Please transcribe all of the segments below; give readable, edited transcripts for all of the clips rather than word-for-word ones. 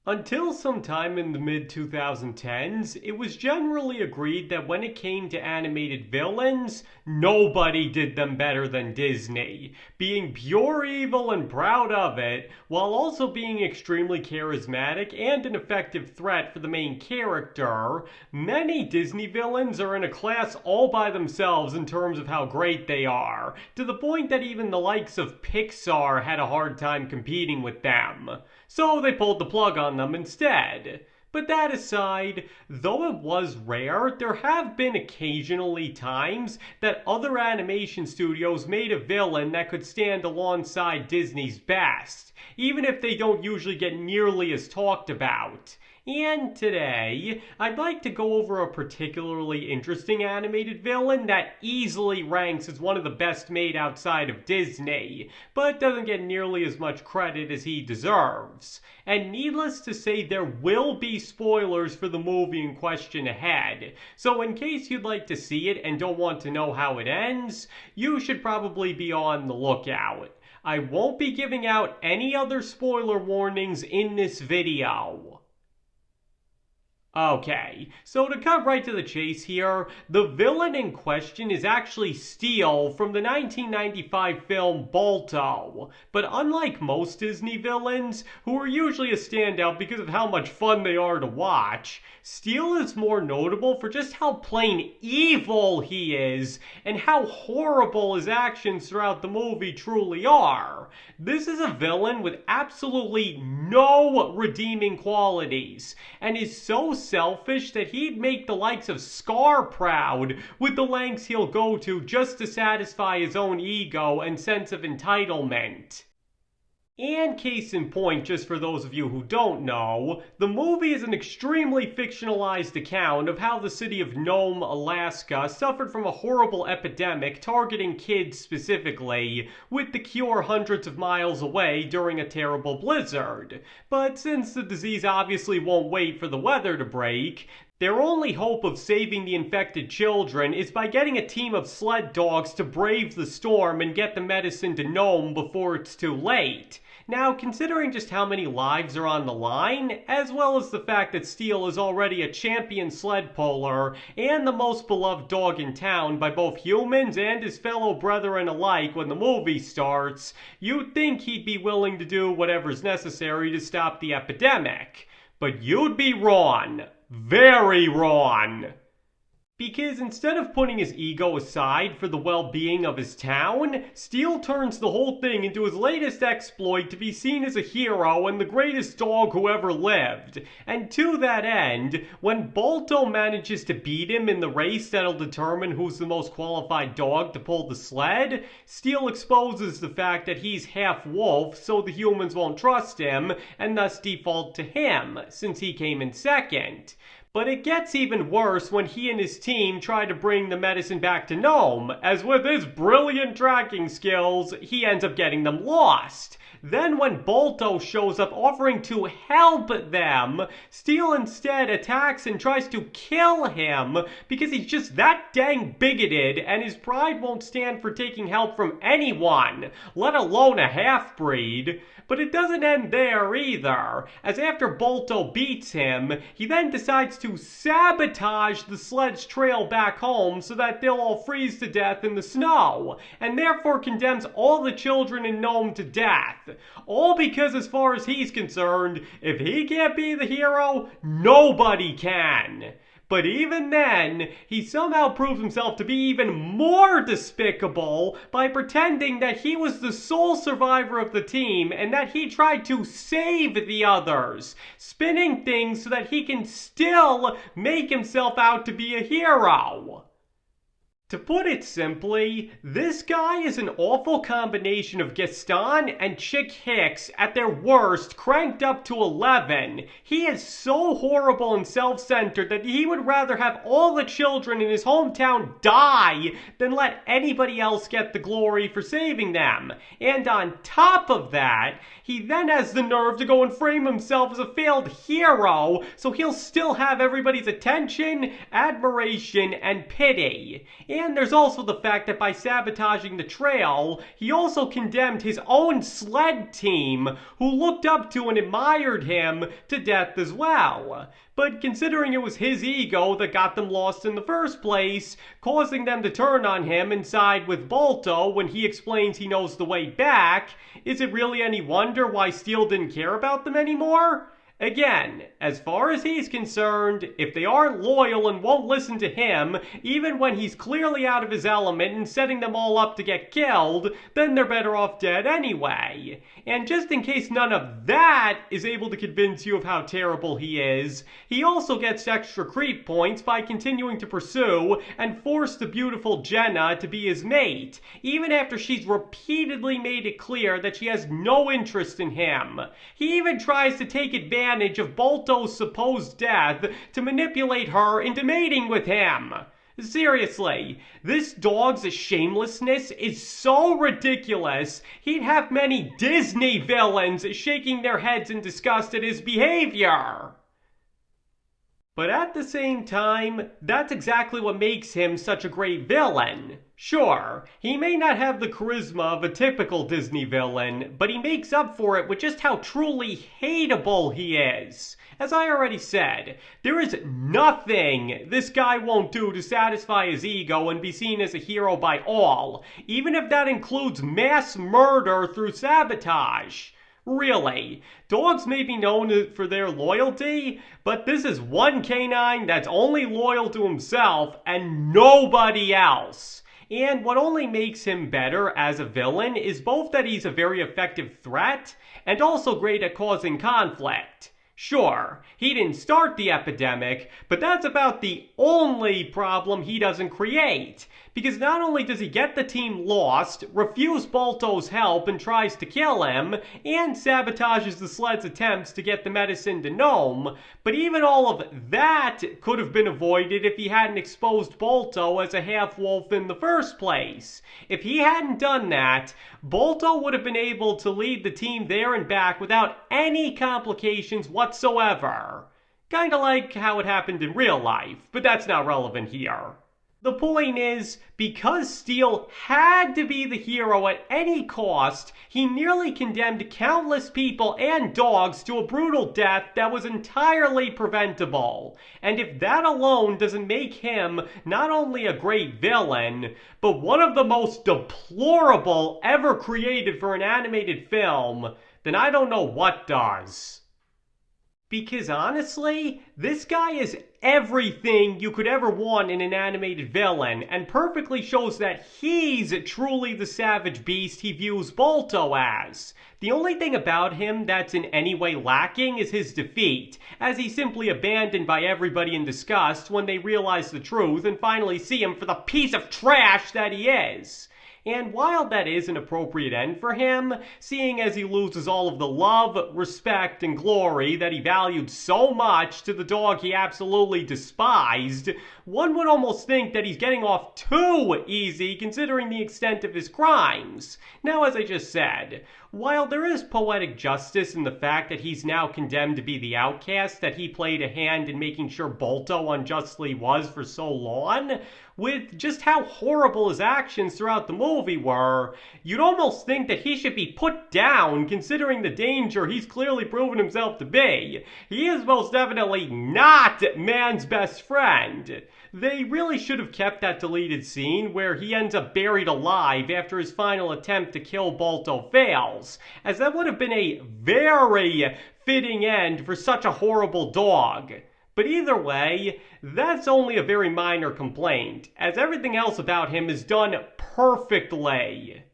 Until sometime in the mid-2010s, it was generally agreed that when it came to animated villains, nobody did them better than Disney, being pure evil and proud of it, while also being extremely charismatic and an effective threat for the main character. Many Disney villains are in a class all by themselves in terms of how great they are, to the point that even the likes of Pixar had a hard time competing with them. So they pulled the plug on them instead. But that aside, though it was rare, there have been occasionally times that other animation studios made a villain that could stand alongside Disney's best, even if they don't usually get nearly as talked about. And today, I'd like to go over a particularly interesting animated villain that easily ranks as one of the best made outside of Disney, but doesn't get nearly as much credit as he deserves. And needless to say, there will be spoilers for the movie in question ahead, so in case you'd like to see it and don't want to know how it ends, you should probably be on the lookout. I won't be giving out any other spoiler warnings in this video. Okay, so to cut right to the chase here, the villain in question is actually Steele from the 1995 film Balto. But unlike most Disney villains, who are usually a standout because of how much fun they are to watch, Steele is more notable for just how plain evil he is and how horrible his actions throughout the movie truly are. This is a villain with absolutely no redeeming qualities and is so selfish that he'd make the likes of Scar proud with the lengths he'll go to just to satisfy his own ego and sense of entitlement. And case in point, just for those of you who don't know, the movie is an extremely fictionalized account of how the city of Nome, Alaska suffered from a horrible epidemic targeting kids specifically, with the cure hundreds of miles away during a terrible blizzard. But since the disease obviously won't wait for the weather to break, their only hope of saving the infected children is by getting a team of sled dogs to brave the storm and get the medicine to Nome before it's too late. Now, considering just how many lives are on the line, as well as the fact that Steele is already a champion sled puller and the most beloved dog in town by both humans and his fellow brethren alike when the movie starts, you'd think he'd be willing to do whatever's necessary to stop the epidemic. But you'd be wrong. Very wrong. Because instead of putting his ego aside for the well-being of his town, Steele turns the whole thing into his latest exploit to be seen as a hero and the greatest dog who ever lived. And to that end, when Balto manages to beat him in the race that'll determine who's the most qualified dog to pull the sled, Steele exposes the fact that he's half wolf so the humans won't trust him and thus default to him, since he came in second. But it gets even worse when he and his team try to bring the medicine back to Nome, as with his brilliant tracking skills, he ends up getting them lost. Then when Balto shows up offering to help them, Steele instead attacks and tries to kill him because he's just that dang bigoted and his pride won't stand for taking help from anyone, let alone a half-breed. But it doesn't end there either, as after Balto beats him, he then decides to sabotage the sled's trail back home so that they'll all freeze to death in the snow, and therefore condemns all the children in Nome to death. All because, as far as he's concerned, if he can't be the hero, nobody can. But even then, he somehow proves himself to be even more despicable by pretending that he was the sole survivor of the team and that he tried to save the others, spinning things so that he can still make himself out to be a hero. To put it simply, this guy is an awful combination of Gaston and Chick Hicks at their worst, cranked up to 11. He is so horrible and self-centered that he would rather have all the children in his hometown die than let anybody else get the glory for saving them. And on top of that, he then has the nerve to go and frame himself as a failed hero, so he'll still have everybody's attention, admiration, and pity. And there's also the fact that by sabotaging the trail, he also condemned his own sled team, who looked up to and admired him, to death as well. But considering it was his ego that got them lost in the first place, causing them to turn on him and side with Balto when he explains he knows the way back, is it really any wonder why Steele didn't care about them anymore? Again, as far as he's concerned, if they aren't loyal and won't listen to him, even when he's clearly out of his element and setting them all up to get killed, then they're better off dead anyway. And just in case none of that is able to convince you of how terrible he is, he also gets extra creep points by continuing to pursue and force the beautiful Jenna to be his mate, even after she's repeatedly made it clear that she has no interest in him. He even tries to take advantage of Balto's supposed death to manipulate her into mating with him. Seriously, this dog's shamelessness is so ridiculous, he'd have many Disney villains shaking their heads in disgust at his behavior. But at the same time, that's exactly what makes him such a great villain. Sure, he may not have the charisma of a typical Disney villain, but he makes up for it with just how truly hateable he is. As I already said, there is nothing this guy won't do to satisfy his ego and be seen as a hero by all, even if that includes mass murder through sabotage. Really, dogs may be known for their loyalty, but this is one canine that's only loyal to himself and nobody else. And what only makes him better as a villain is both that he's a very effective threat and also great at causing conflict. Sure, he didn't start the epidemic, but that's about the only problem he doesn't create. Because not only does he get the team lost, refuse Balto's help and tries to kill him, and sabotages the sled's attempts to get the medicine to Nome, but even all of that could have been avoided if he hadn't exposed Balto as a half-wolf in the first place. If he hadn't done that, Balto would have been able to lead the team there and back without any complications whatsoever. Kinda like how it happened in real life, but that's not relevant here. The point is, because Steele had to be the hero at any cost, he nearly condemned countless people and dogs to a brutal death that was entirely preventable. And if that alone doesn't make him not only a great villain, but one of the most deplorable ever created for an animated film, then I don't know what does. Because honestly, this guy is everything you could ever want in an animated villain, and perfectly shows that he's truly the savage beast he views Balto as. The only thing about him that's in any way lacking is his defeat, as he's simply abandoned by everybody in disgust when they realize the truth and finally see him for the piece of trash that he is. And while that is an appropriate end for him, seeing as he loses all of the love, respect, and glory that he valued so much to the dog he absolutely despised, one would almost think that he's getting off too easy considering the extent of his crimes. Now, as I just said, while there is poetic justice in the fact that he's now condemned to be the outcast that he played a hand in making sure Balto unjustly was for so long, with just how horrible his actions throughout the movie were, you'd almost think that he should be put down considering the danger he's clearly proven himself to be. He is most definitely not man's best friend. They really should have kept that deleted scene where he ends up buried alive after his final attempt to kill Balto fails, as that would have been a very fitting end for such a horrible dog. But either way, that's only a very minor complaint, as everything else about him is done perfectly.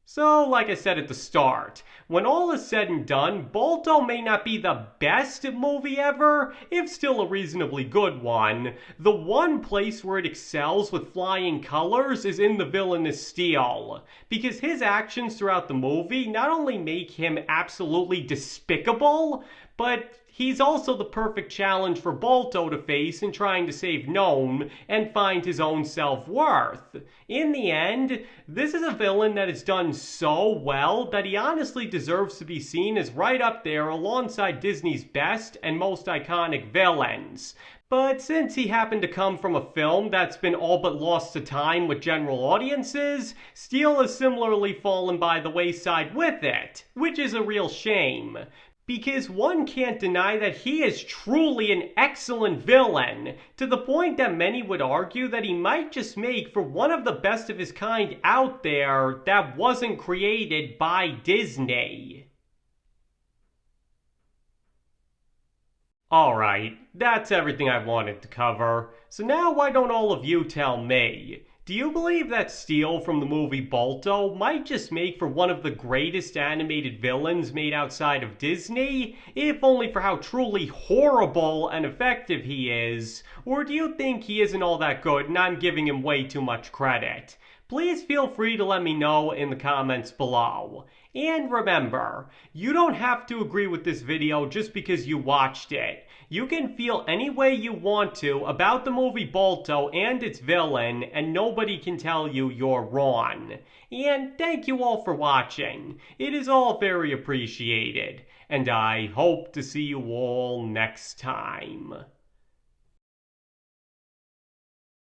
So, like I said at the start, when all is said and done, Balto may not be the best movie ever, if still a reasonably good one. The one place where it excels with flying colors is in the villainous Steele, because his actions throughout the movie not only make him absolutely despicable, but he's also the perfect challenge for Balto to face in trying to save Nome and find his own self-worth. In the end, this is a villain that is done so well that he honestly deserves to be seen as right up there alongside Disney's best and most iconic villains. But since he happened to come from a film that's been all but lost to time with general audiences, Steele has similarly fallen by the wayside with it, which is a real shame. Because one can't deny that he is truly an excellent villain, to the point that many would argue that he might just make for one of the best of his kind out there that wasn't created by Disney. Alright, that's everything I wanted to cover. So now why don't all of you tell me? Do you believe that Steele from the movie Balto might just make for one of the greatest animated villains made outside of Disney, if only for how truly horrible and effective he is? Or do you think he isn't all that good and I'm giving him way too much credit? Please feel free to let me know in the comments below. And remember, you don't have to agree with this video just because you watched it. You can feel any way you want to about the movie Balto and its villain, and nobody can tell you you're wrong. And thank you all for watching. It is all very appreciated. And I hope to see you all next time.